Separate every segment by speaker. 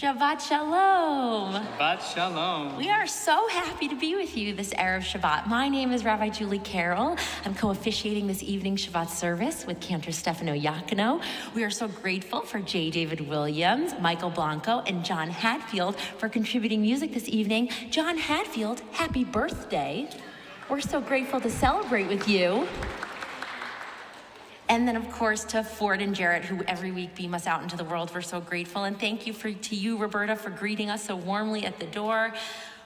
Speaker 1: Shabbat Shalom.
Speaker 2: Shabbat Shalom.
Speaker 1: We are so happy to be with you this Erev Shabbat. My name is Rabbi Julie Carroll. I'm co-officiating this evening Shabbat service with Cantor Stefano Iacchino. We are so grateful for J. David Williams, Michael Blanco, and John Hadfield for contributing music this evening. John Hadfield, happy birthday. We're so grateful to celebrate with you. And then, of course, to Ford and Jarrett, who every week beam us out into the world. We're so grateful. And thank you to you, Roberta, for greeting us so warmly at the door.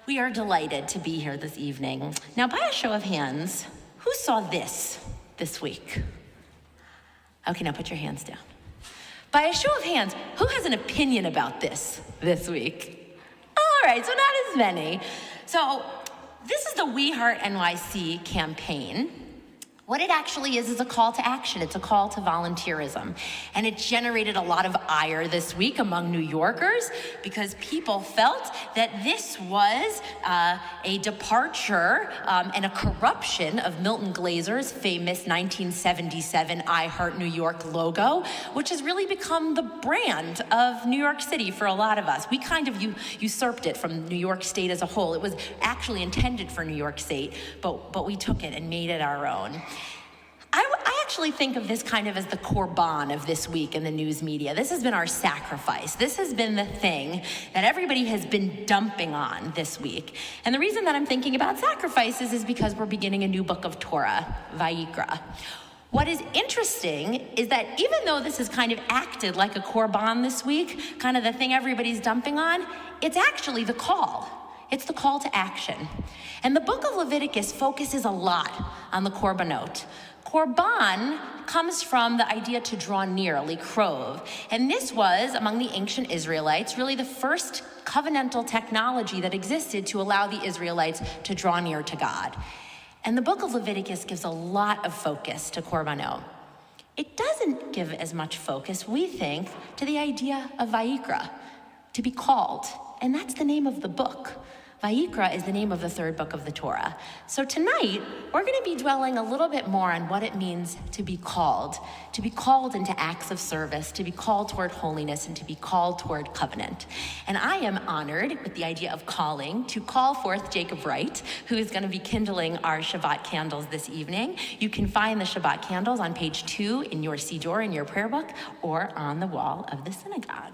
Speaker 1: We are delighted to be here this evening. Now, by a show of hands, who saw this week? Okay, now put your hands down. By a show of hands, who has an opinion about this week? All right, so not as many. So this is the We Heart NYC campaign. What it actually is a call to action. It's a call to volunteerism. And it generated a lot of ire this week among New Yorkers because people felt that this was a departure and a corruption of Milton Glazer's famous 1977 I Heart New York logo, which has really become the brand of New York City for a lot of us. We kind of usurped it from New York State as a whole. It was actually intended for New York State, but we took it and made it our own. I actually think of this kind of as the korban of this week in the news media. This has been our sacrifice. This has been the thing that everybody has been dumping on this week. And the reason that I'm thinking about sacrifices is because we're beginning a new book of Torah, Vayikra. What is interesting is that even though this has kind of acted like a korban this week, kind of the thing everybody's dumping on, it's actually the call. It's the call to action. And the book of Leviticus focuses a lot on the korbanot. Korban comes from the idea to draw near, likrov. And this was, among the ancient Israelites, really the first covenantal technology that existed to allow the Israelites to draw near to God. And the book of Leviticus gives a lot of focus to korbanot. It doesn't give as much focus, we think, to the idea of Vayikra, to be called. And that's the name of the book. Vayikra is the name of the third book of the Torah. So tonight, we're going to be dwelling a little bit more on what it means to be called into acts of service, to be called toward holiness, and to be called toward covenant. And I am honored with the idea of calling to call forth Jacob Wright, who is going to be kindling our Shabbat candles this evening. You can find the Shabbat candles on page 2 in your Siddur, in your prayer book, or on the wall of the synagogue.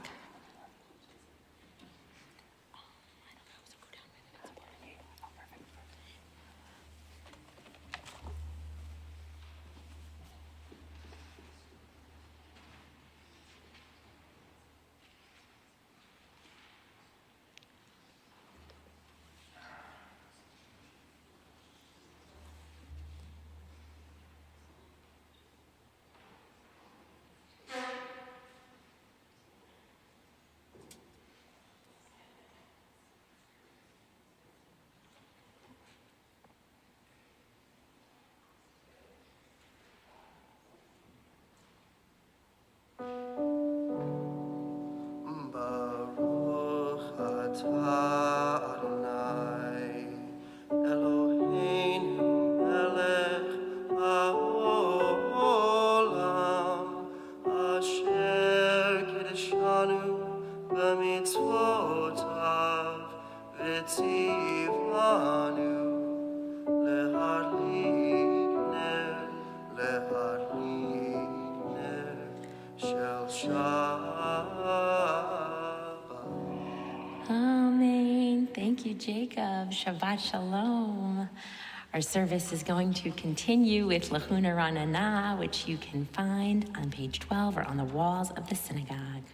Speaker 1: Jacob, Shabbat Shalom. Our service is going to continue with Lahuna Ranana, which you can find on page 12 or on the walls of the synagogue.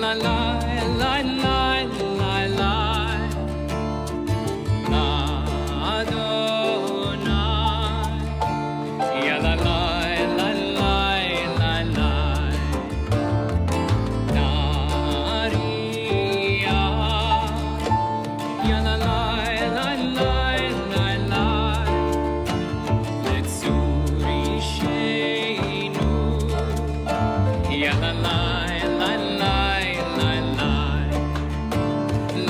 Speaker 2: la la la la la la la Adonai ya la la la la la la Naria ya la la la la la la Letsuri Sheinu ya la la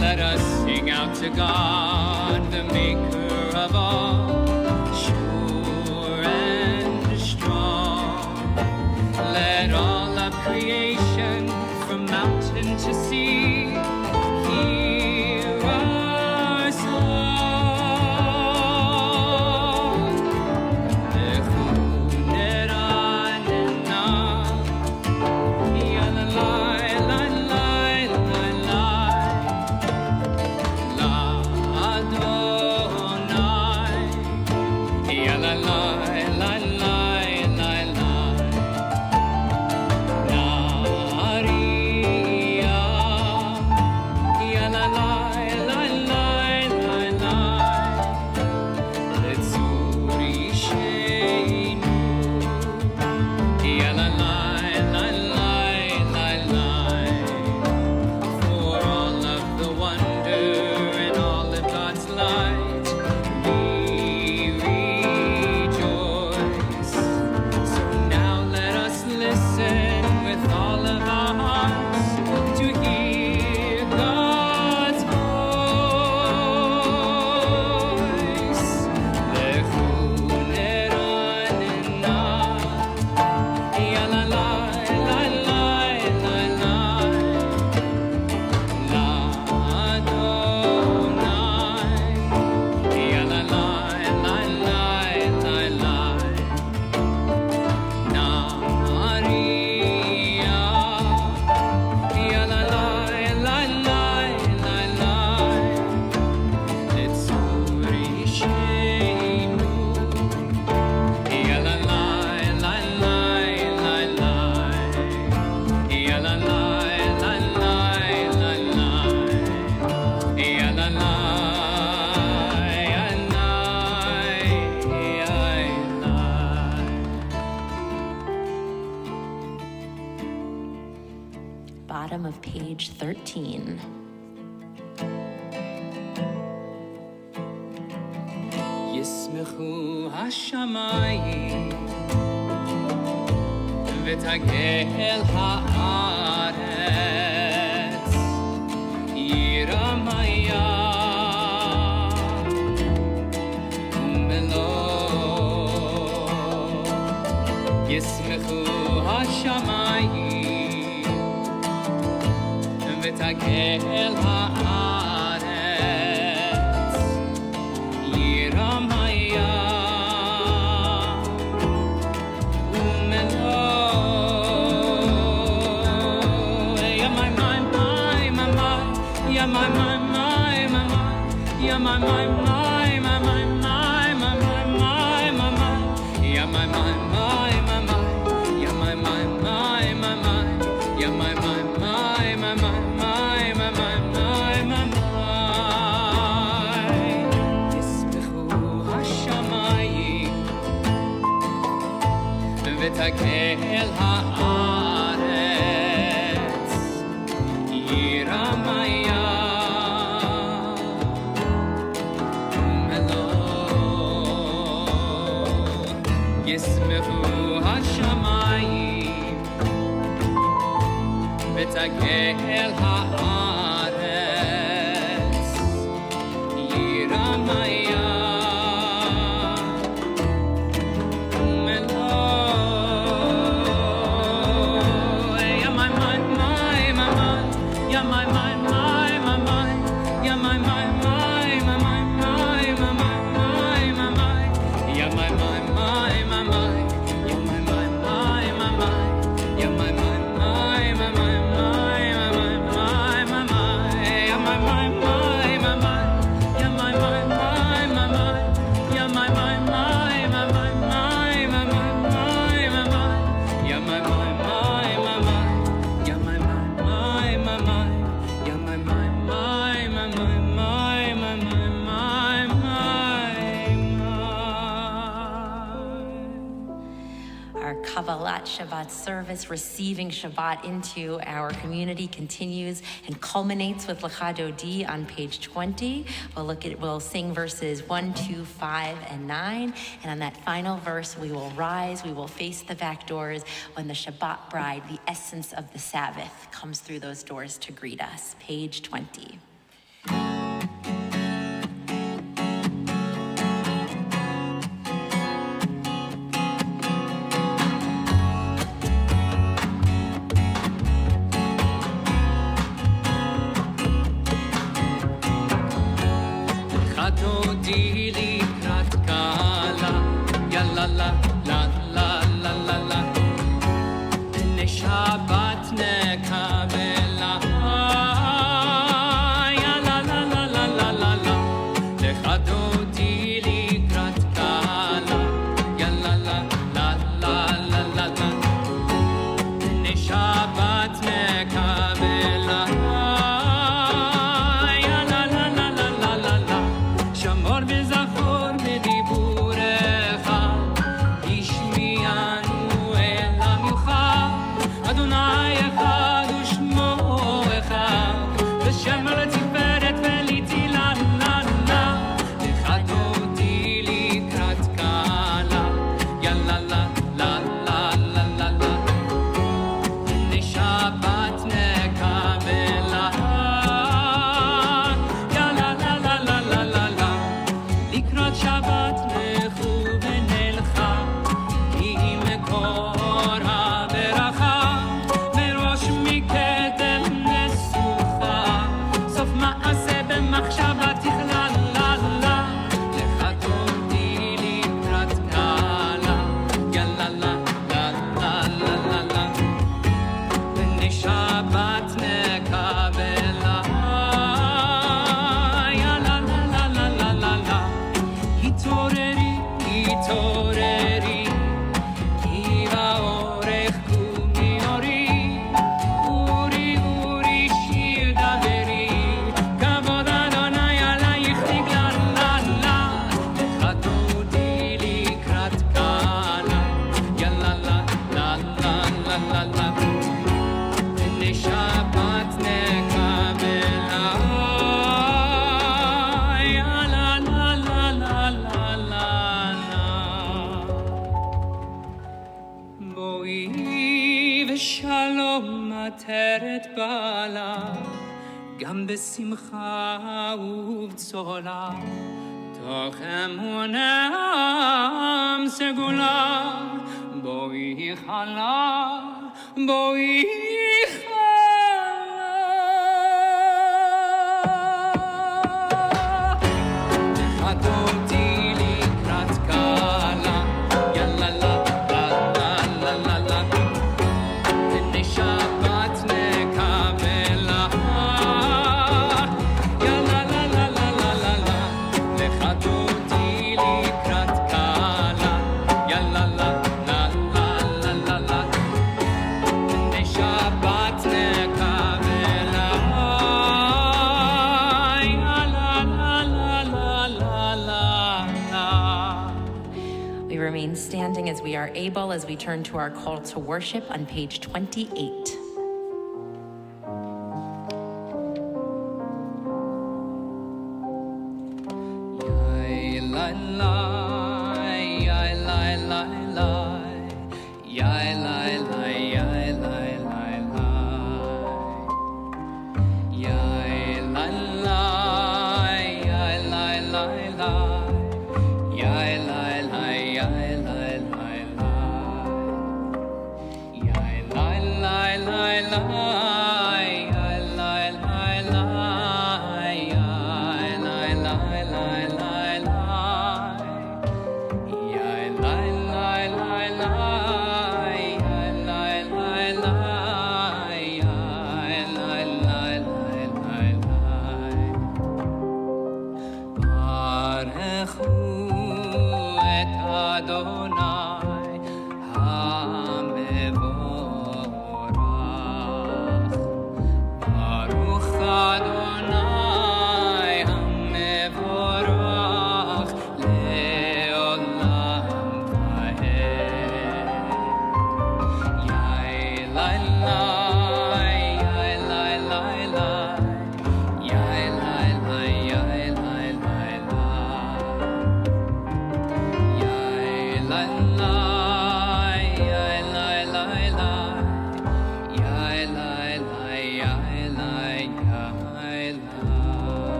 Speaker 2: let us sing out to God, the maker of all, sure and strong. Let all of creation, from mountain to sea, hear our song. Lechu neranena, ya la la la la la la. Adonai, ya la la la la la la, Naria, ya la la la la la la, Letsuri Sheinu, ya la la la la la la, for all of the wonder and all of God's light, we rejoice. So now let us listen with all of our hearts to hear God's voice. Lechu neranena, ya la la la la la la. La Adonai, ya la la la la la la, Naria, ya la la la la la la, Letsuri Sheinu, ya la la la la la la, ya la la la la la la. Ya la la, ya la, ya la.
Speaker 1: Bottom of page 13.
Speaker 2: Yismechu hashamayim v'tagel haaretz yiramaya umelo Yismechu hashamayim v'tagel haaretz yiramaya umelo ya my ya my ya my ya my ותגל הארץ ירמיה ישמחו השמיים ותגל הארץ ירמיה
Speaker 1: Shabbat service, receiving Shabbat into our community, continues and culminates with Lecha Dodi on page 20. We'll sing verses 1, 2, 5, and 9. And on that final verse, we will rise, we will face the back doors when the Shabbat bride, the essence of the Sabbath, comes through those doors to greet us. Page 20.
Speaker 2: דודי לקראת קהלה, יאללה לה לה לה לה לה לה, לשבת נקבלה, יאללה לה לה לה לה לה לה, לך דודי לקראת קהלה, יאללה לה לה לה לה לה לה, לשבת נקבלה. גם בשמחה ובצהלה, תוך אמונם סגולה, בואי חלה, בואי חלה. חדותי לקראת קהלה, יאללה לה לה לה לה לה לה, ונשבת נקבלה.
Speaker 1: Standing as we are able as we turn to our call to worship on page 28.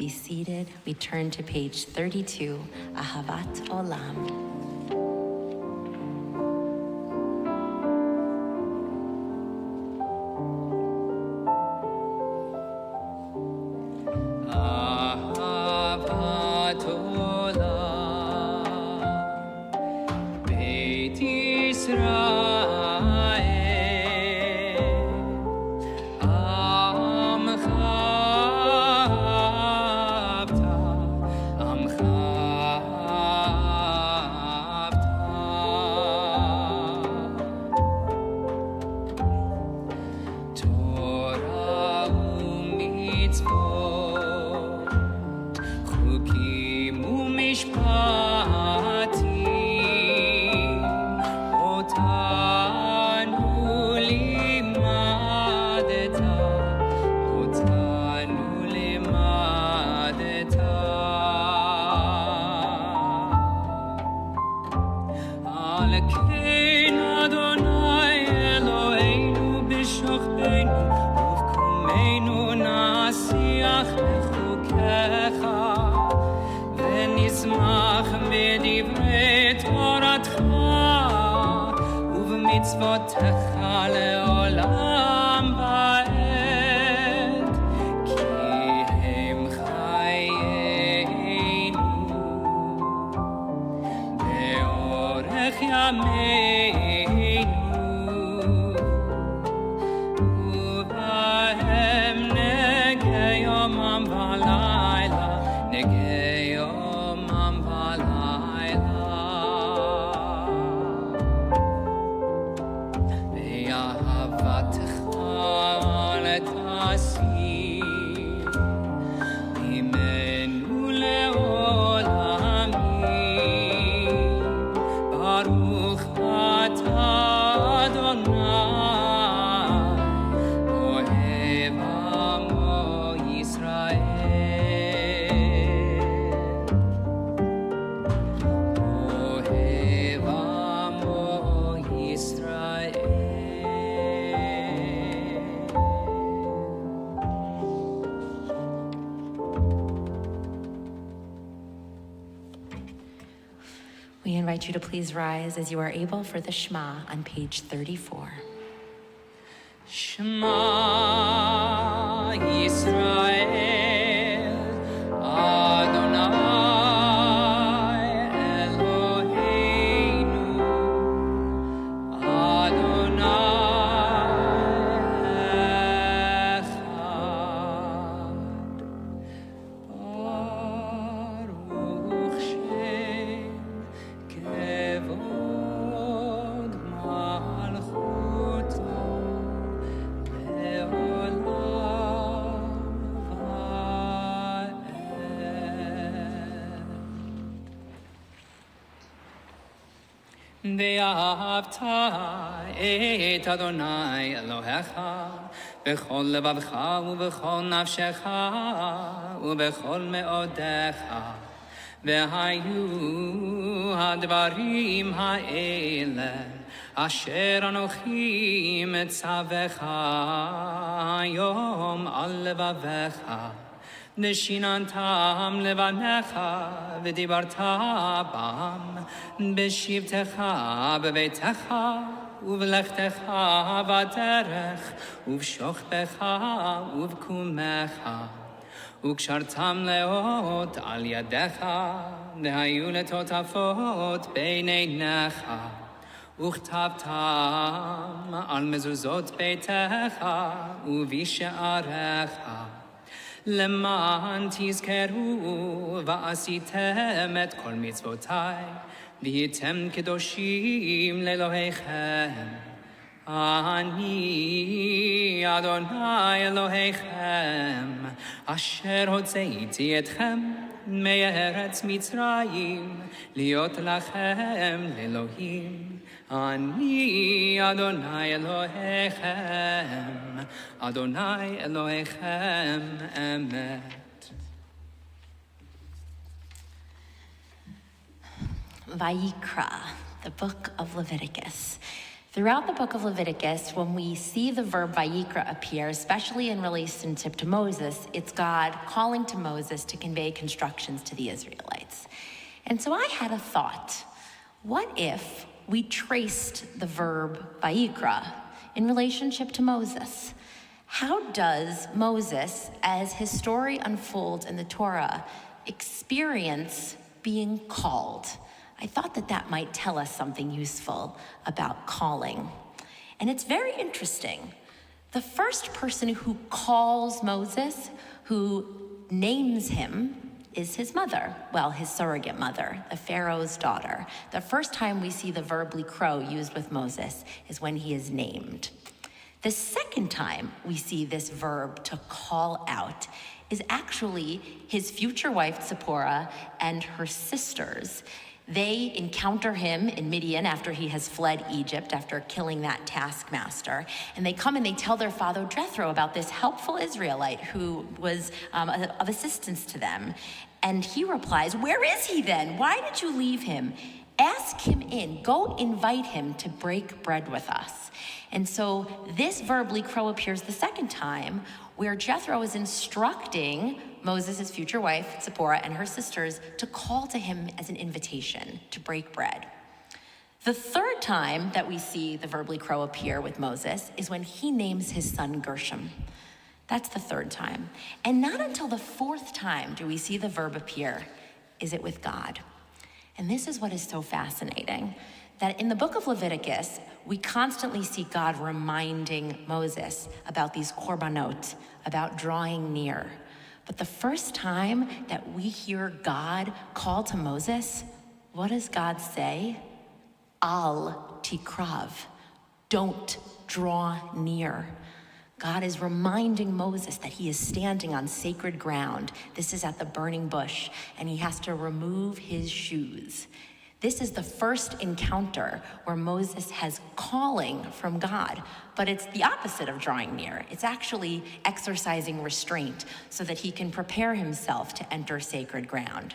Speaker 1: be seated. We turn to page 32, Ahavat Olam.
Speaker 2: אהבת עולם, בית ישראל, עמך אהבת, עמך אהבת. תורה ומצוות, חוקים ומשפטים, אותנו לימדת, אותנו לימדת. על כן אדוני אלוהינו בשוכבנו ובקומנו נשיח בחוקיך ונשמח בדברי תורתך ובמצוותיך לעולם ועד, כי הם חיינו באורך ימינו, ובהם נגה יומם ולילה, נגה יומם ולילה. באהבתך תסיר ממנו לעולמים, ברוך אתה אדוני אוהב עמו ישראל, אוהב עמו ישראל.
Speaker 1: We invite you to please rise as you are able for the Shema on page 34.
Speaker 2: Shema Yisrael, Adonai Eloheinu, Adonai Echad. Baruch Shem Kevod Malchuto לעולם ועד. ואהבת את אדוני אלוהיך בכל לבבך ובכל נפשך ובכל מאודיך. והיו הדברים האלה אשר אנוכי מצווך היום על לבביך, ושיננתם לבניך ודיברת בם בשבתך בביתך ובלכתך בדרך ובשוכבך ובקומך, וקשרתם לאות על ידיך, והיו לטוטפות בין עיניך, וכתבתם על מזוזות ביתך ובשעריך, למען תזכרו ועשיתם את כל מצוותיי, והייתם קדושים לאלוהיכם. אני אדוני אלוהיכם, אשר הוצאתי אתכם מארץ מצרים, להיות לכם לאלוהים. אני אדוני אלוהיכם, אדוני אלוהיכם אמת.
Speaker 1: Vayikra, the book of Leviticus. Throughout the book of Leviticus, when we see the verb vayikra appear, especially in relationship to Moses, it's God calling to Moses to convey instructions to the Israelites. And so I had a thought. What if we traced the verb vayikra in relationship to Moses? How does Moses, as his story unfolds in the Torah, experience being called? I thought that might tell us something useful about calling. And it's very interesting. The first person who calls Moses, who names him, is his mother. Well, his surrogate mother, the Pharaoh's daughter. The first time we see the verb likro used with Moses is when he is named. The second time we see this verb to call out is actually his future wife, Zipporah, and her sisters. They encounter him in Midian after he has fled Egypt, after killing that taskmaster. And they come and they tell their father Jethro about this helpful Israelite who was of assistance to them. And he replies, "Where is he then? Why did you leave him? Ask him in. Go invite him to break bread with us." And so this verb likro appears the second time, where Jethro is instructing Moses' future wife, Zipporah, and her sisters to call to him as an invitation to break bread. The third time that we see the verb likro appear with Moses is when he names his son Gershom. That's the third time. And not until the fourth time do we see the verb appear is it with God. And this is what is so fascinating, that in the book of Leviticus, we constantly see God reminding Moses about these korbanot, about drawing near. But the first time that we hear God call to Moses, what does God say? Al tikrav, don't draw near. God is reminding Moses that he is standing on sacred ground. This is at the burning bush, and he has to remove his shoes. This is the first encounter where Moses has calling from God, but it's the opposite of drawing near. It's actually exercising restraint so that he can prepare himself to enter sacred ground.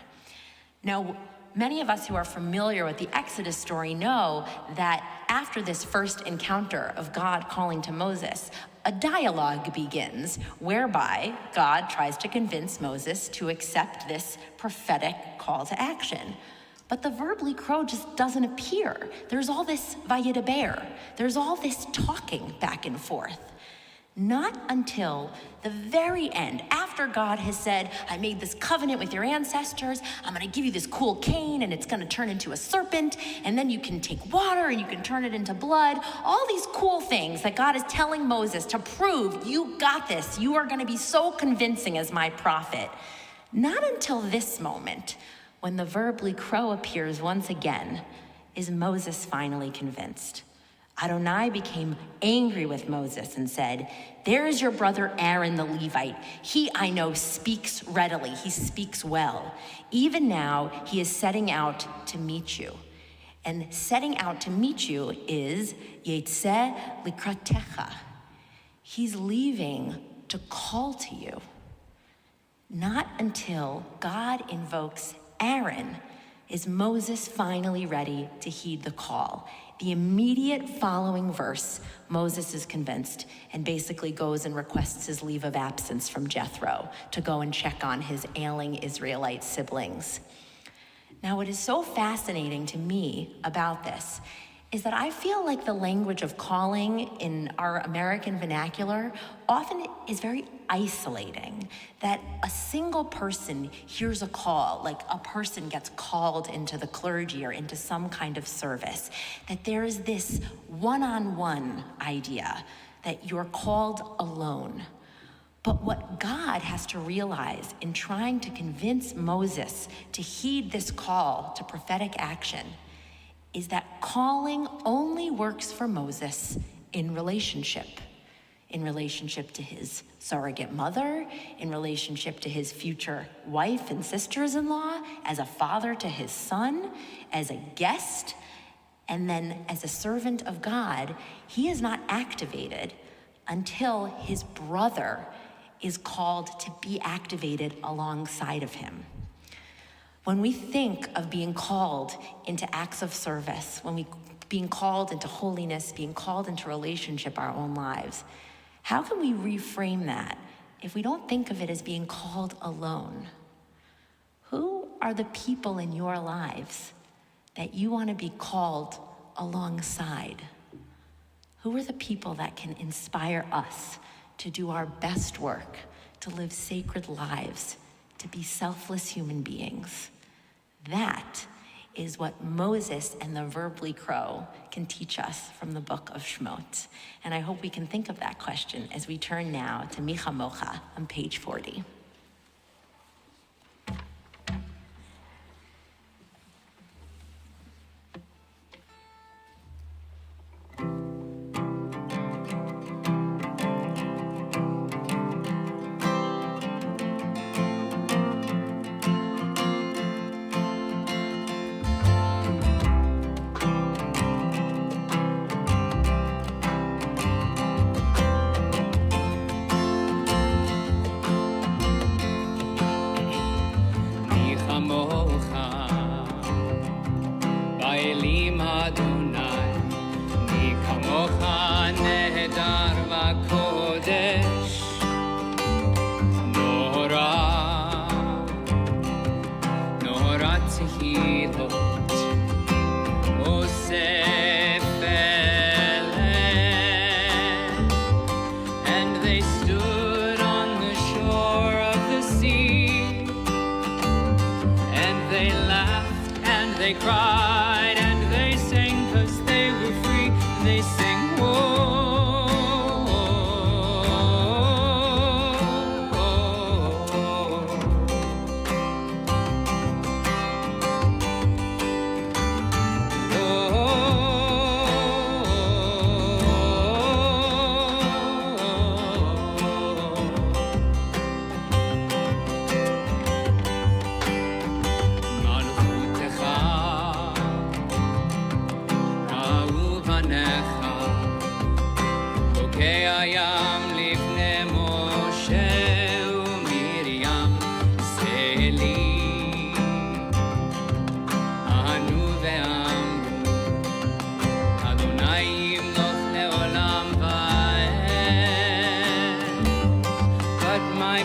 Speaker 1: Now, many of us who are familiar with the Exodus story know that after this first encounter of God calling to Moses, a dialogue begins whereby God tries to convince Moses to accept this prophetic call to action. But the verb likro just doesn't appear. There's all this vayidaber. There's all this talking back and forth. Not until the very end, after God has said, I made this covenant with your ancestors, I'm gonna give you this cool cane and it's gonna turn into a serpent, and then you can take water and you can turn it into blood. All these cool things that God is telling Moses to prove you got this. You are gonna be so convincing as my prophet. Not until this moment, when the verb likro appears once again, is Moses finally convinced. Adonai became angry with Moses and said, there is your brother Aaron the Levite. He, I know, speaks readily. He speaks well. Even now, he is setting out to meet you. And setting out to meet you is yetzeh likratecha. He's leaving to call to you. Not until God invokes Aaron is Moses finally ready to heed the call. The immediate following verse, Moses is convinced and basically goes and requests his leave of absence from Jethro to go and check on his ailing Israelite siblings. Now, what is so fascinating to me about this is that I feel like the language of calling in our American vernacular often is very isolating, that a single person hears a call, like a person gets called into the clergy or into some kind of service, that there is this one-on-one idea that you're called alone. But what God has to realize in trying to convince Moses to heed this call to prophetic action is that calling only works for Moses in relationship to his surrogate mother, in relationship to his future wife and sisters-in-law, as a father to his son, as a guest, and then as a servant of God. He is not activated until his brother is called to be activated alongside of him. When we think of being called into acts of service, when we being called into holiness, being called into relationship our own lives. How can we reframe that if we don't think of it as being called alone? Who are the people in your lives that you want to be called alongside? Who are the people that can inspire us to do our best work, to live sacred lives, to be selfless human beings? That is what Moses and the verbally crow can teach us from the book of Shemot. And I hope we can think of that question as we turn now to Micha Mocha on page 40.
Speaker 2: They cried and they sang 'cause they were free. They sang, whoa,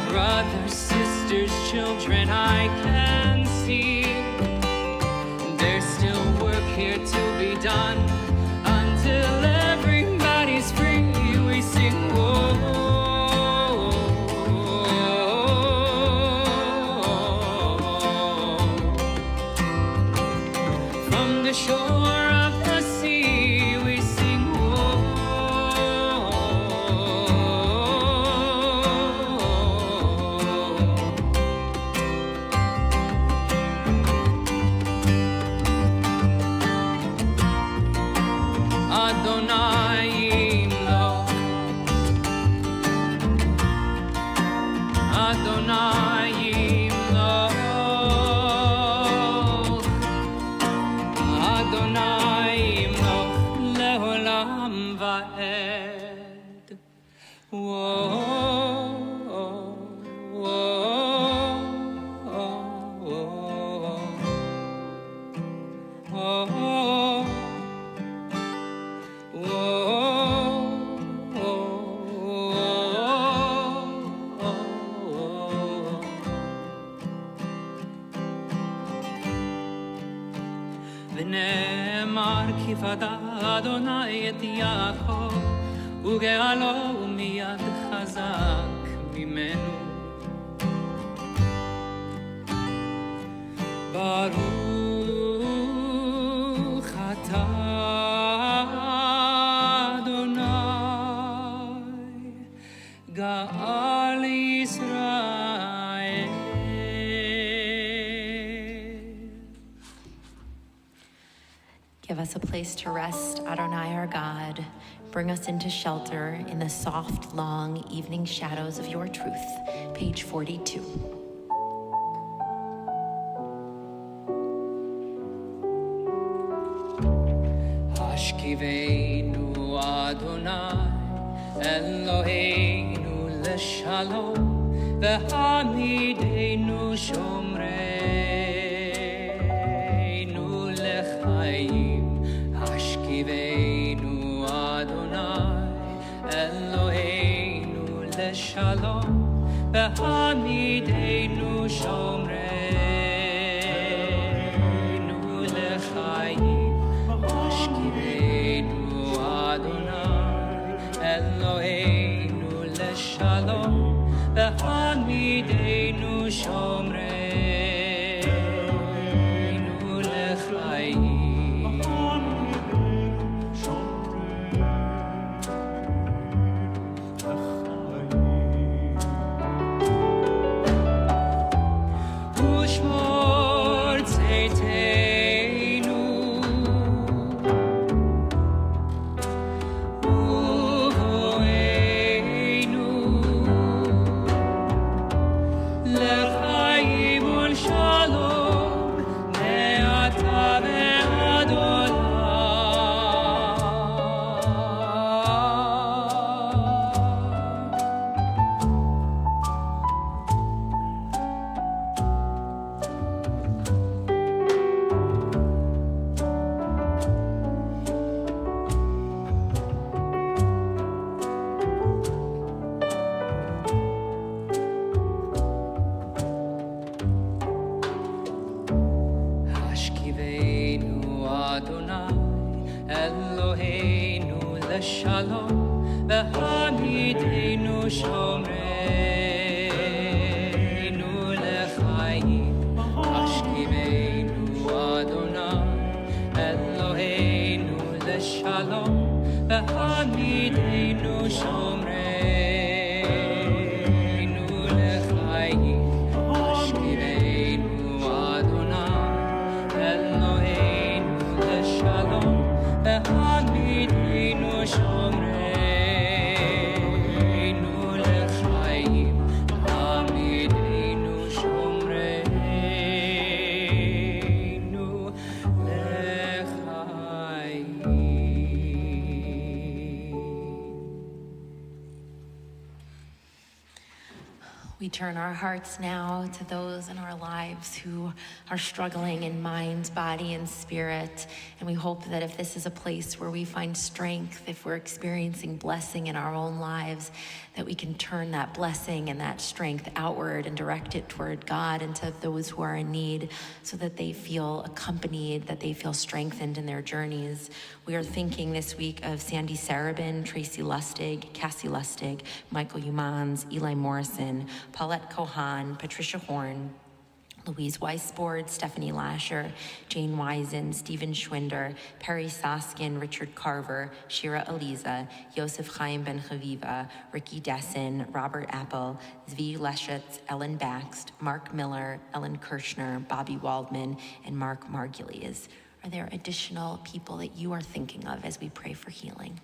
Speaker 2: brothers, sisters, children, I can see there's still work here to be done until everybody's free. We sing, whoa, from the shore of the sea. We sing, ונאמר כי פדה אדוני את יעקב וגאלו מיד חזק ממנו. ברוך אתה אדוני גאל ישראל.
Speaker 1: Give us a place to rest, Adonai our God. Bring us into shelter in the soft, long evening shadows of your truth. Page 42.
Speaker 2: השכיבנו אדוני אלוהינו לשלום והעמידנו שומרנו לחיים. השכיבנו לשלום והעמידנו שומרנו לחיים השכיבנו אדוני אלוהינו לשלום והעמידנו שומרנו לחיים לשלום והעמידנו שומרנו לחיים השכיבנו אדוני אלוהינו לשלום והעמידנו שומרנו לחיים השכיבנו אדוני אלוהינו לשלום והעמידנו שומרנו לחיים העמידנו שומרנו לחיים.
Speaker 1: We turn our hearts now to those in our lives who are struggling in mind, body, and spirit. And we hope that if this is a place where we find strength, if we're experiencing blessing in our own lives, that we can turn that blessing and that strength outward and direct it toward God and to those who are in need so that they feel accompanied, that they feel strengthened in their journeys. We are thinking this week of Sandy Sarabin, Tracy Lustig, Cassie Lustig, Michael Humans, Eli Morrison, Paulette Kohan, Patricia Horn, Louise Weisbord, Stephanie Lasher, Jane Wisen, Stephen Schwinder, Perry Soskin, Richard Carver, Shira Eliza, Yosef Chaim Ben Chaviva, Ricky Dessin, Robert Apple, Zvi Leschitz, Ellen Baxt, Mark Miller, Ellen Kirshner, Bobby Waldman, and Mark Margulies. Are there additional people that you are thinking of as we pray for healing?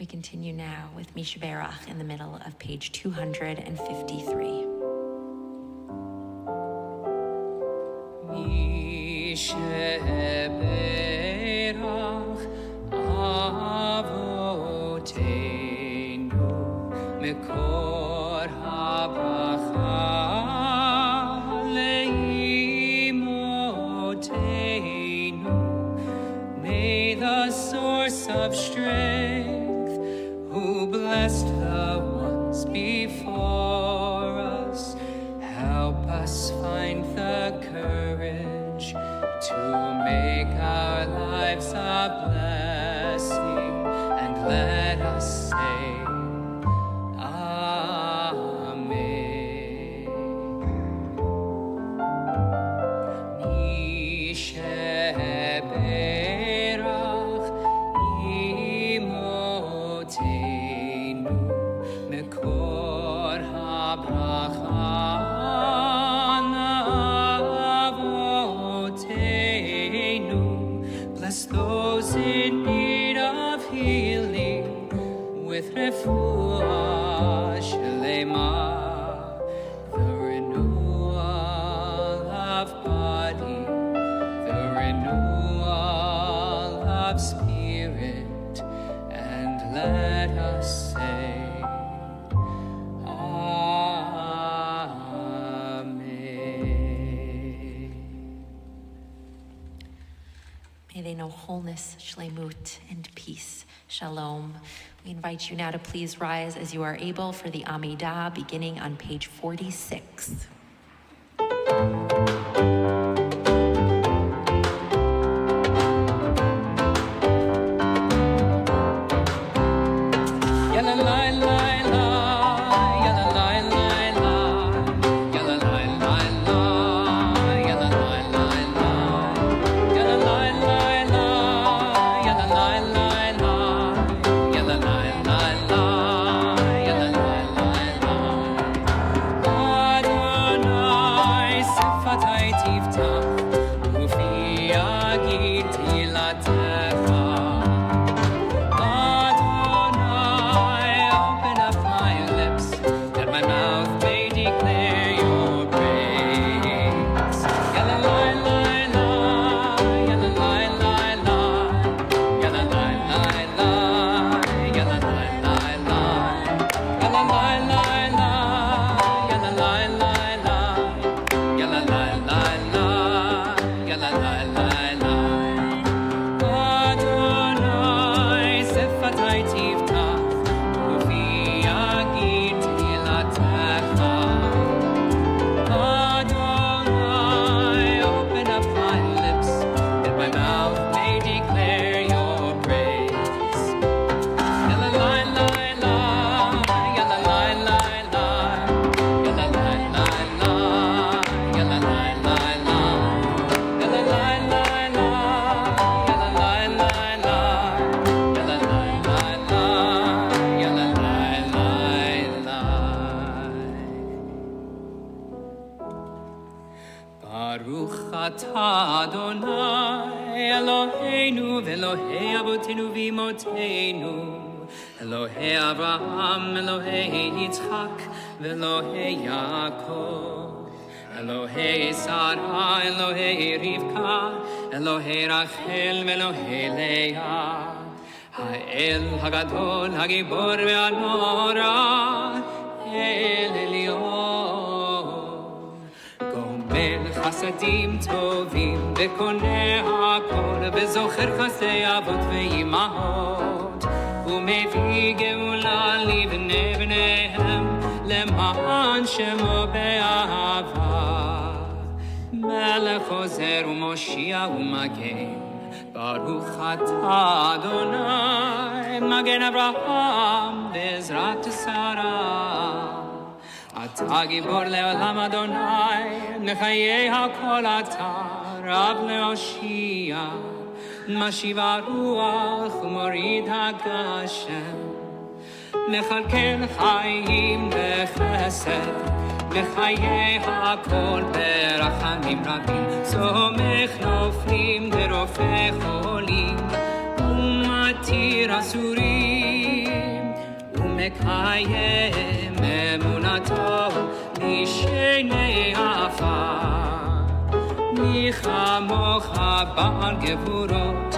Speaker 1: We continue now with Misha Berach in the middle of page 253.
Speaker 2: Misha Berach Avoteinu Mekor HaBracha Leimoteinu. May the source of strength who blessed the ones before us, help us find the courage to make our lives a blessing, and let us say, Amen. Mishe Berach Imotenu refuah shlema, the renewal of body, the renewal of spirit, and let us say,
Speaker 1: May they know wholeness, shlemut, and peace. Shalom. We invite you now to please rise as you are able for the Amidah, beginning on page 46.
Speaker 2: Elohei Abraham, Elohei Yitzchak, Elohei Yaakov, Elohei Sarah, Elohei Rivka, Elohei Rachel, Elohei Leah, Ha'el Hagadol, Hagibor ve'Anora, El Elyon, Gomer Chasadim Tovim, Ve'koneh HaKol, Ve'zocher Chasdei Avot ve'Imahot, ומביא גאולה לבני בניהם למען שמו באהבה. מלך עוזר ומושיע ומגן, ברוך אתה אדוני, מגן אברהם בעזרת שרה. אתה גיבור לעולם אדוני, מחיי הכל אתה רב להושיע. משיב הרוח ומוריד הגשם, מכלכל חיים בחסד, בחיי הכל ברחמים רבים, סומך נופלים ורופא חולים, ומתיר אסורים, ומקיים אמונתו לשני עפר. מי כמוך בעל גבורות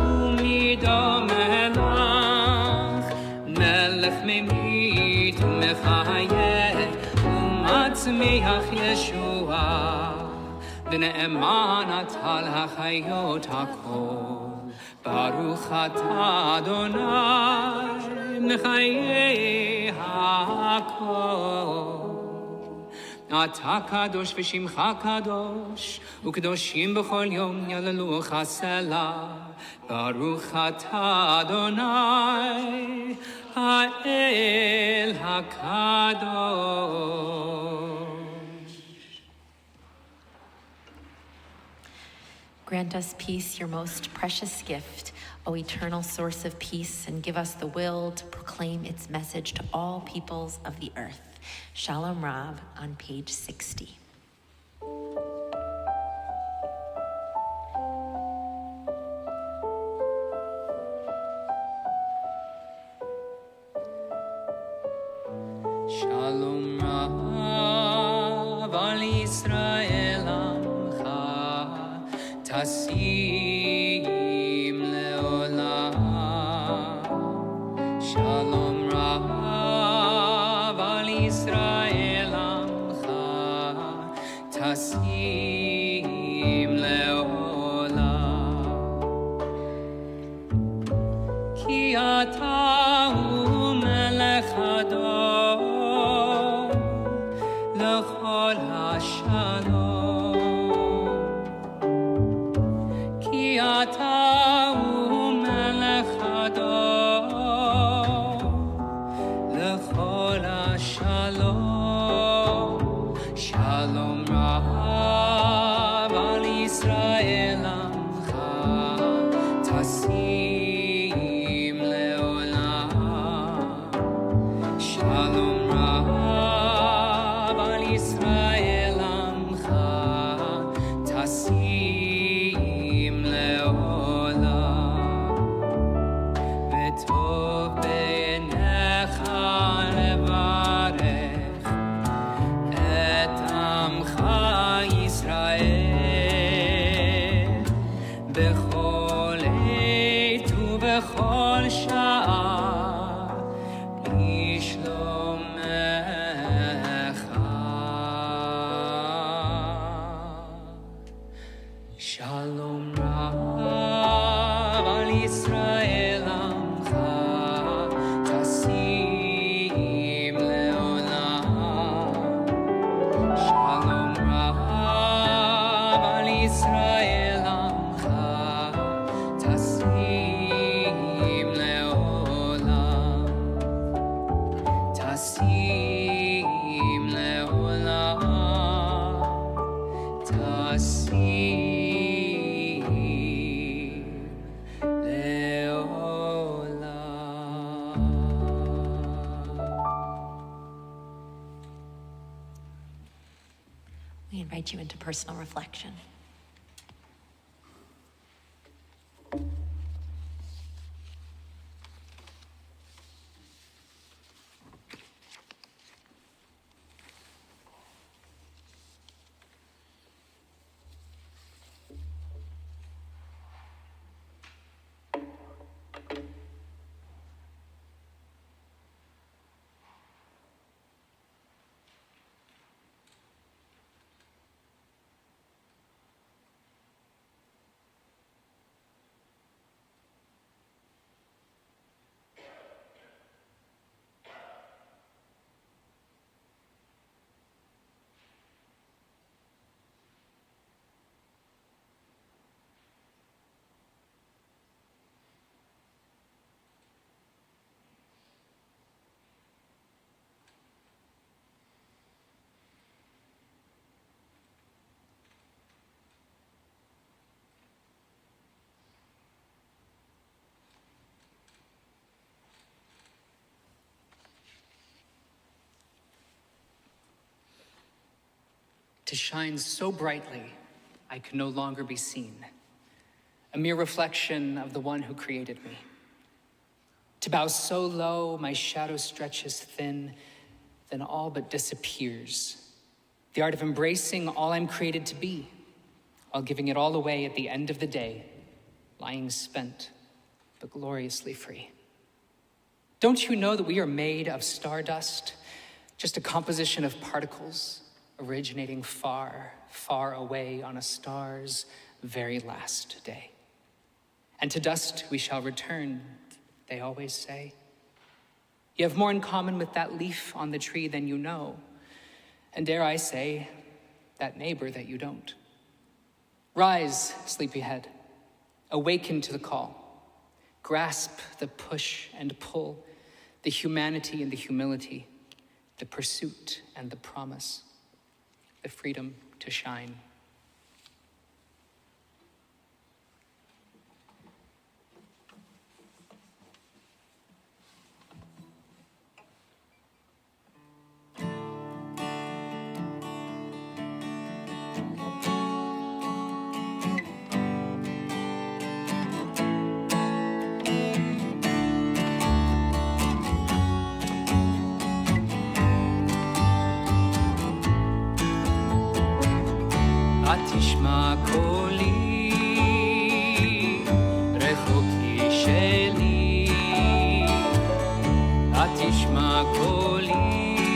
Speaker 2: ומידו מלך, מלך ממית ומחיה ומצמיח ישועה, ונאמן אתה להחיות הכל. ברוך אתה אדוני מחיי הכל. אתה קדוש ושמך קדוש, וקדושים בכל יום יעללוך הסלע. ברוך אתה אדוני, האל הקדוש.
Speaker 1: Grant us peace, your most precious gift, O eternal source of peace, and give us the will to proclaim its message to all peoples of the earth. Shalom Rav on page 60.
Speaker 2: Shalom Rav al Yisrael Amcha Tasim Leolam. Shalom Rav al Yisrael Amcha Tasim Leolam. Ki ata hu melech hador lechol hashalom. Ki ata hu melech hador lechol hashalom. Shalom Rav al Yisrael Amcha Tasim Leolam. Shalom Rav al Yisrael Amcha Tasim Leolam. V'tov b'einecha levarech et Amcha Yisrael b'chol עת ובכל שעה לשלומך. Shalom Rav al Yisrael Amcha Tasim Leolam. Shalom Rav al Yisrael Amcha Tasim Leolam. Tasim Leolam. Tasim
Speaker 1: We invite you into personal reflection.
Speaker 2: To shine so brightly, I can no longer be seen, a mere reflection of the one who created me. To bow so low, my shadow stretches thin, then all but disappears. The art of embracing all I'm created to be, while giving it all away at the end of the day, lying spent, but gloriously free. Don't you know that we are made of stardust, just a composition of particles, originating far, far away on a star's very last day? And to dust we shall return, they always say. You have more in common with that leaf on the tree than you know, and dare I say, that neighbor that you don't. Rise, sleepyhead, awaken to the call. Grasp the push and pull, the humanity and the humility, the pursuit and the promise, the freedom to shine. תשמע קולי, רחוקי שלי, תשמע קולי,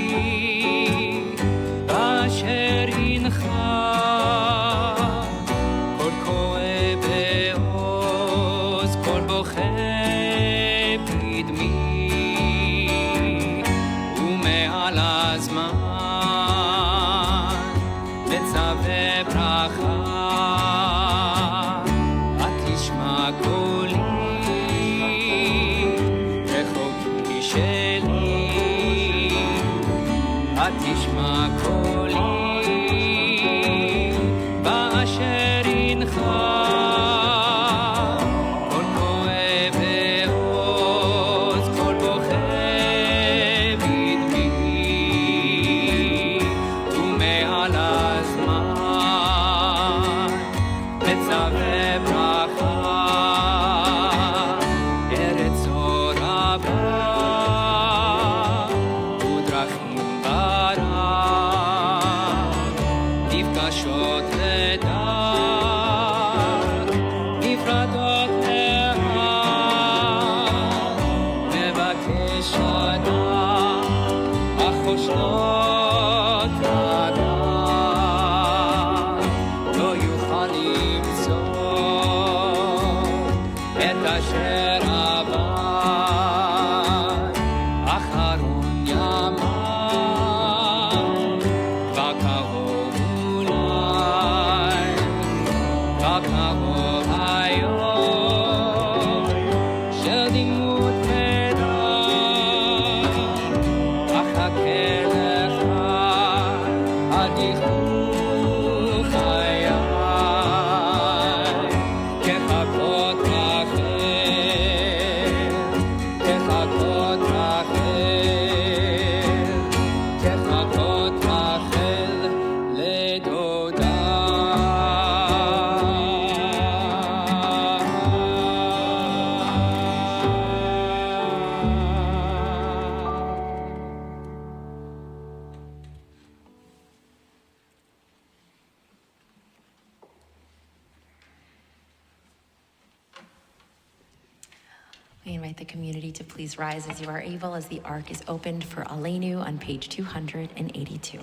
Speaker 2: אשר הנחה, קול כואב בעוז, קול בוכה בדמי, ומעל הזמן מצווה ברכה, תשמע קולי, רחוקי שלי, תשמע קולי, באשר הנחה, קול כואב בעוז, קול בוכה בדמי, ומעל הזמן מצווה ברכה, ארץ אור רבה ודרכים ברא, נפגשות לדעת, נפרדות לאט, מבקש אדם, החושלות לדעת, לא יוכל למצוא את אשר עבר, אחרון ימיו, בקרוב אולי, בקרוב היום, של דמות פדה, אחכה לך, עד יכלו חיי, כחכות רחל, כחכות רחל, כחכות רחל לדודה.
Speaker 1: We invite the community to please rise as you are able as the ark is opened for Aleinu on page 282.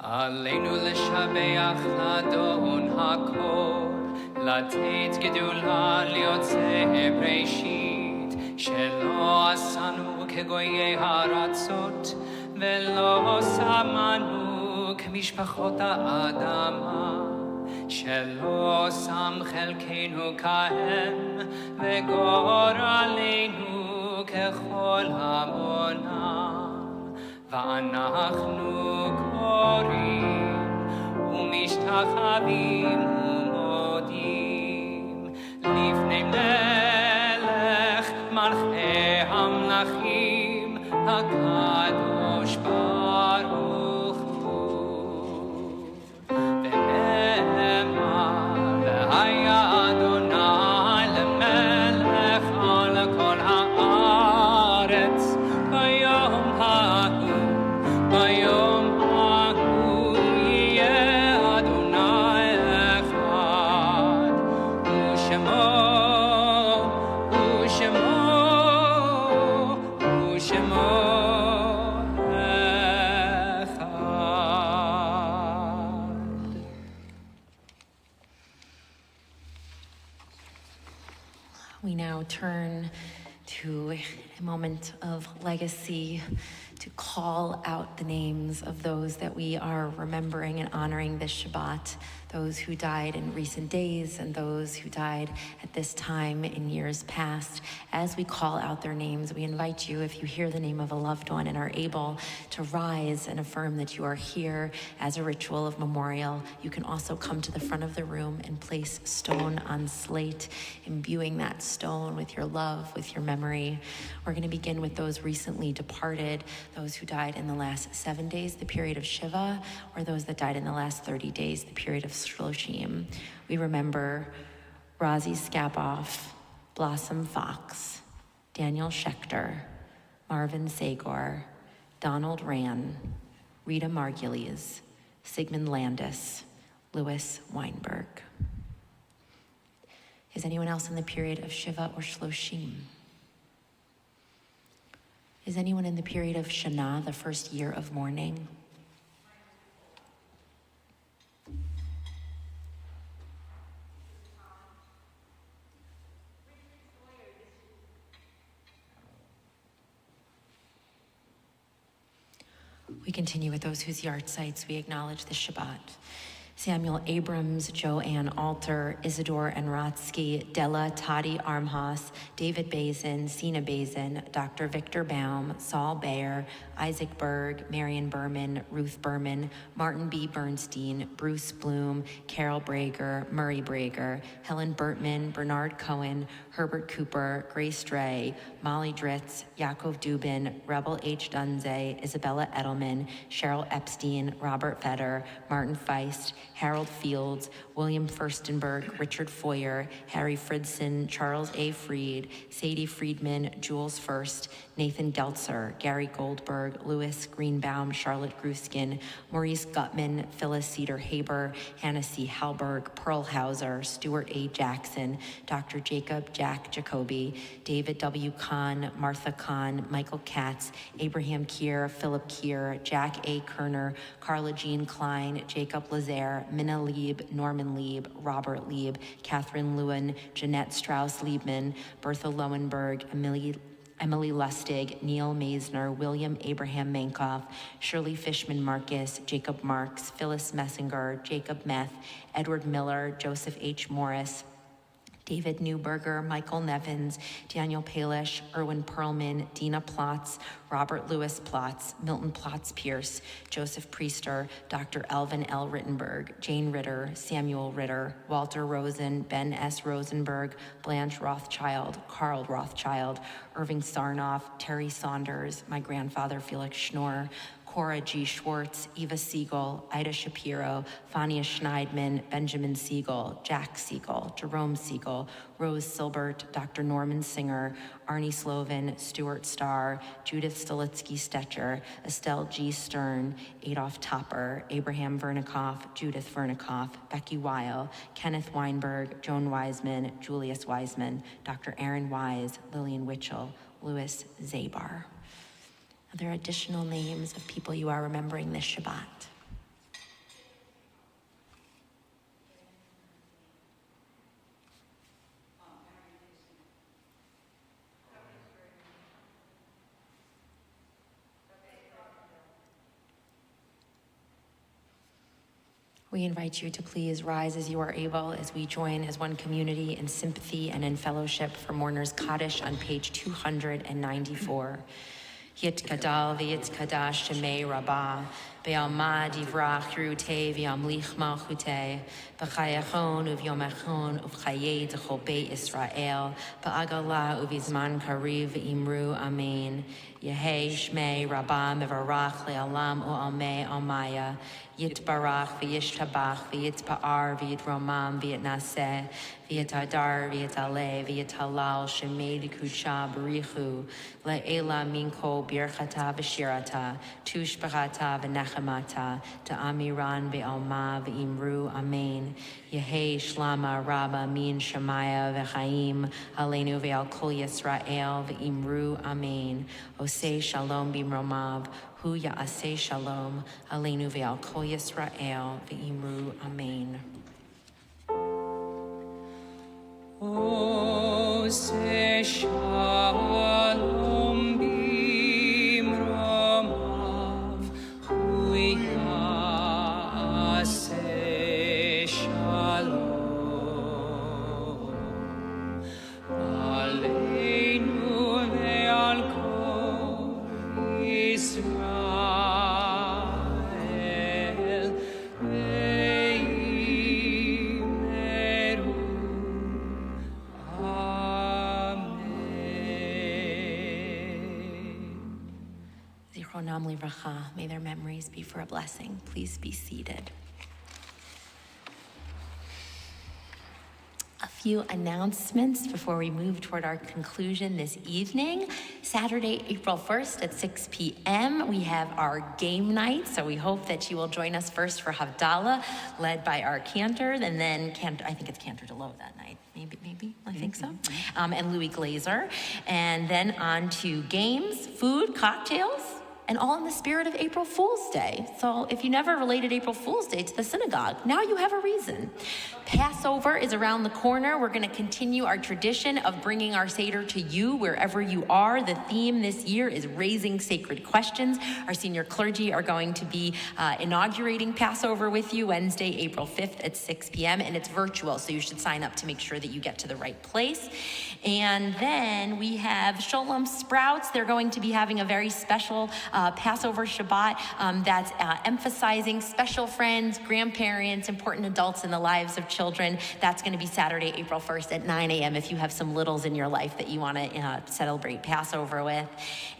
Speaker 2: עלינו לשבח לאדון הכל, לתת גדולה ליוצא בראשית, שלא עשנו כגויי הארצות, ולא שמנו כמשפחות האדמה, שלא שם חלקנו כהם, וגורלנו ככל המונם, ואנחנו קוראים ומשתחווים ומודים לפני מלך מלכי המלכים הקדוש ברוך הוא. ונאמר והיה אדוני למלך על כל הארץ ביום ההוא, ביום ההוא יהיה אדוני אחד, ושמו
Speaker 1: We now turn to a moment of legacy, to call out the names of those that we are remembering and honoring this Shabbat, those who died in recent days and those who died at this time in years past. As we call out their names, we invite you, if you hear the name of a loved one and are able to rise and affirm that you are here as a ritual of memorial. You can also come to the front of the room and place stone on slate, imbuing that stone with your love, with your memory. We're going to begin with those recently departed, those who died in the last 7 days, the period of Shiva, or those that died in the last 30 days, the period of Shloshim. We remember Razi Skaboff, Blossom Fox, Daniel Schechter, Marvin Sagor, Donald Rand, Rita Margulies, Sigmund Landis, Louis Weinberg. Is anyone else in the period of Shiva or Shloshim? Is anyone in the period of Shana, the first year of mourning? We continue with those whose yard sites we acknowledge this Shabbat. Samuel Abrams, Joanne Alter, Isidore Enrotsky, Della Toddy Armhaus, David Bazin, Sina Bazin, Dr. Victor Baum, Saul Bayer, Isaac Berg, Marion Berman, Ruth Berman, Martin B. Bernstein, Bruce Bloom, Carol Brager, Murray Brager, Helen Bertman, Bernard Cohen, Herbert Cooper, Grace Dre, Molly Dritz, Yaakov Dubin, Rebel H. Dunze, Isabella Edelman, Cheryl Epstein, Robert Vedder, Martin Feist, Harold Fields, William Furstenberg, Richard Foyer, Harry Fridson, Charles A. Freed, Sadie Friedman, Jules First, Nathan Deltzer, Gary Goldberg, Louis Greenbaum, Charlotte Gruskin, Maurice Gutman, Phyllis Cedar Haber, Hannah C. Halberg, Pearl Hauser, Stuart A. Jackson, Dr. Jacob Jack Jacoby, David W. Kahn, Martha Kahn, Michael Katz, Abraham Kier, Philip Kier, Jack A. Kerner, Carla Jean Klein, Jacob Lazaire, Minna Lieb, Norman Lieb, Robert Lieb, Catherine Lewin, Jeanette Strauss-Liebman, Bertha Lowenberg, Emily Lustig, Neil Maisner, William Abraham Mankoff, Shirley Fishman Marcus, Jacob Marks, Phyllis Messinger, Jacob Meth, Edward Miller, Joseph H. Morris, David Newberger, Michael Nevins, Daniel Palish, Erwin Perlman, Dina Plotz, Robert Louis Plotz, Milton Plotz Pierce, Joseph Priester, Dr. Elvin L. Rittenberg, Jane Ritter, Samuel Ritter, Walter Rosen, Ben S. Rosenberg, Blanche Rothschild, Carl Rothschild, Irving Sarnoff, Terry Saunders, my grandfather Felix Schnorr, Cora G. Schwartz, Eva Siegel, Ida Shapiro, Fania Schneidman, Benjamin Siegel, Jack Siegel, Jerome Siegel, Rose Silbert, Dr. Norman Singer, Arnie Slovin, Stuart Starr, Judith Stolitsky Stetcher, Estelle G. Stern, Adolf Topper, Abraham Vernikoff, Judith Vernikoff, Becky Weil, Kenneth Weinberg, Joan Wiseman, Julius Wiseman, Dr. Aaron Wise, Lillian Witchell, Louis Zabar. Are there additional names of people you are remembering this Shabbat? We invite you to please rise as you are able as we join as one community in sympathy and in fellowship for Mourner's Kaddish on page 294. Yit Gadal v'yit Kadash Shemei Rabbah, Be'alma divrach Yerutei v'yamlich malchutei, B'chayachon uv'yomachon uv'chayei d'chol Beit Israel, Ba'agala uv'izman kariv v'imru Amen. Yehei Shmei Rabbah mevarach le'alam u'almei almaya, Yitbarach v'yishtabach v'yitpa'ar v'yitromam v'yitnaseh, v'yitadar v'yitaleh v'yitalal shemei d'kudsha b'richu, le'ela minko birchata v'shirata, tushbachata v'nechemata, ta'amiran v'alma v'imru amen. Yehei shlama rabba min shemaya v'chaim, aleinu v'al kol Yisrael v'imru amen. Osei shalom b'mromav, Hu ya'aseh shalom, aleinu ve'al kol Yisrael, ve'imru amen.
Speaker 2: Oseh shalom b'mromav, Hu ya'aseh shalom, aleinu ve'al kol Yisrael.
Speaker 1: Zichronam livracha, may their memories be for a blessing. Please be seated. A few announcements before we move toward our conclusion this evening. Saturday, April 1st at 6 p.m., we have our game night, so we hope that you will join us first for Havdalah, led by our cantor, and then I think it's Cantor DeLoe that night. Maybe, I think so. And Louis Glazer. And then on to games, food, cocktails, and all in the spirit of April Fool's Day. So if you never related April Fool's Day to the synagogue, now you have a reason. Passover is around the corner. We're going to continue our tradition of bringing our Seder to you wherever you are. The theme this year is raising sacred questions. Our senior clergy are going to be inaugurating Passover with you Wednesday, April 5th at 6 p.m. and it's virtual, so you should sign up to make sure that you get to the right place. And then we have Sholem Sprouts. They're going to be having a very special Passover Shabbat that's emphasizing special friends, grandparents, important adults in the lives of children. That's going to be Saturday, April 1st at 9 a.m. if you have some littles in your life that you want to celebrate Passover with.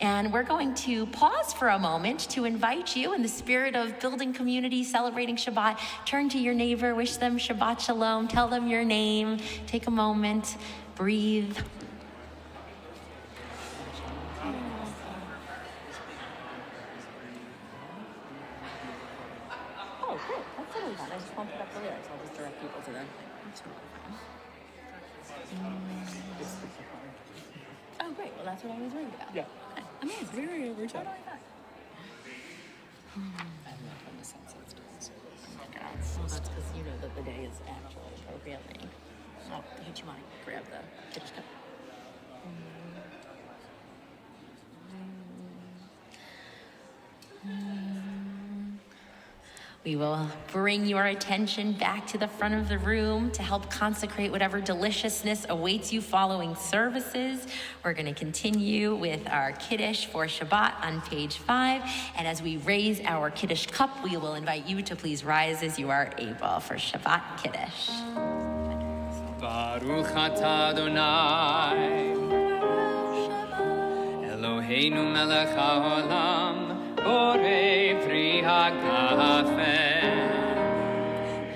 Speaker 1: And we're going to pause for a moment to invite you in the spirit of building community, celebrating Shabbat. Turn to your neighbor, wish them Shabbat Shalom, tell them your name, take a moment, breathe. Oh, cool. That's totally fine. I just won't put up the lyrics. I'll just direct people to them. That's totally fine. Oh, great. Well, that's what I was worried about.
Speaker 2: Yeah.
Speaker 1: Okay. Amazing.
Speaker 2: Very over time.
Speaker 1: Totally fine.
Speaker 2: I'm not on the Sunset Stones.
Speaker 1: Well, that's because you know that the day is actually appropriately. Oh, here, do you want to grab the Kiddush cup? We will bring your attention back to the front of the room to help consecrate whatever deliciousness awaits you following services. We're going to continue with our Kiddush for Shabbat on page 5. And as we raise our Kiddush cup, we will invite you to please rise as you are able for Shabbat Kiddush.
Speaker 2: Baruch atah Adonai, Eloheinu melech haolam, Borei pri hagafen.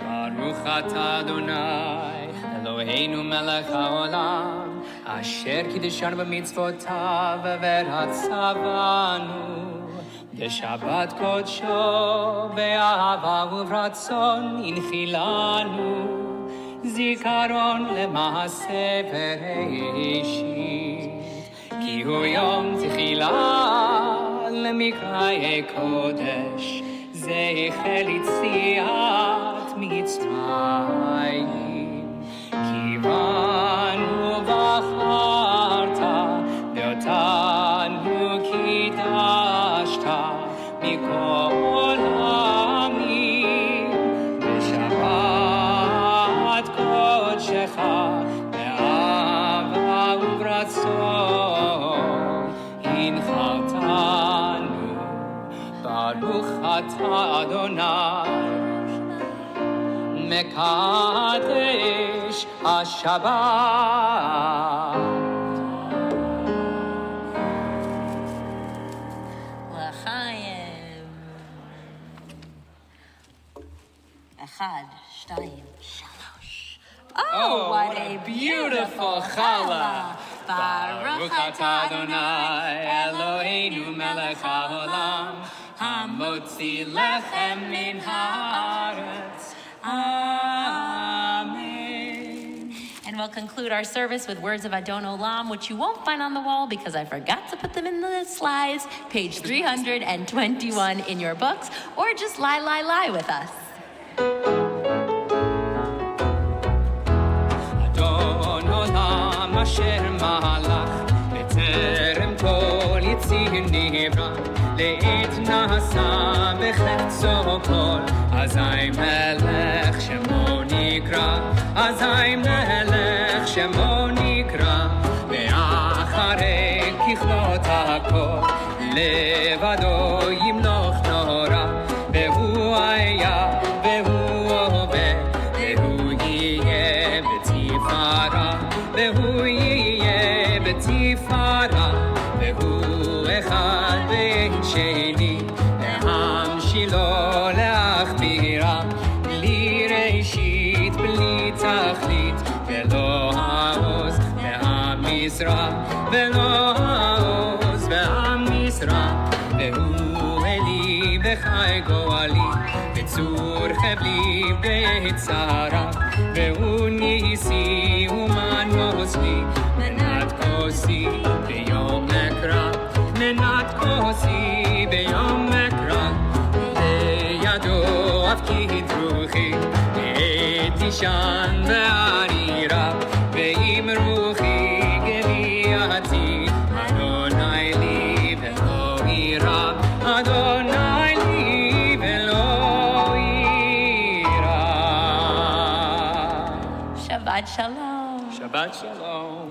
Speaker 2: Baruch atah Adonai, Eloheinu melech haolam, Asher kiddeshanu b'mitzvotav v'ratzavanu, b'shabbat kodsho be'ahava u'vratzon inchilanu, zikaron lema'aseh bereishit, ki hu yom tchila למקראי קודש, זכר יציאת מצרים. כיוון ובחרת, ואותנו קידשת מכל העמים, בשבת קודשך, באהבה וברצון, הנחלתנו. Baruch atah Adonai, Mekadesh HaShabbat.
Speaker 1: L'chaim. Echad, shtayim, shalosh. Oh, what a beautiful challah. Baruch atah Adonai, Eloheinu melech haolam, Hamotzi lechem min haaretz. Amen. And we'll conclude our service with words of Adon Olam, which you won't find on the wall because I forgot to put them in the slides, page 321 in your books, or just lie with us.
Speaker 2: Adon Olam asher malach, בטרם כל יציר נברא, לעת נעשה בחפצו כל, אזי מלך שמו נקרא, אזי מלך שמו נקרא, ואחרי ככלות הכל, לבדו ימלוך נורא, והוא היה, והוא הווה, והוא יהיה בתפארה, והוא יהיה בתפארה, והוא אחד ואין שני, להמשילו להכבירה, בלי ראשית, בלי תכלית, ולא העוז והמשרה, והוא אלי בחי גואלי, בצור חבלי בצרה, והוא ניסי ומנוס לי, מנת כוסי ביום אקרא, מנת כוסי ביום אקרא, בידו אף כדרוכי, ועת תישן וערירה, ואם רוחי גביעתי, אדוני לי ולא יירא, אדוני לי ולא יירא.
Speaker 1: Shabbat shalom.
Speaker 2: Shabbat shalom.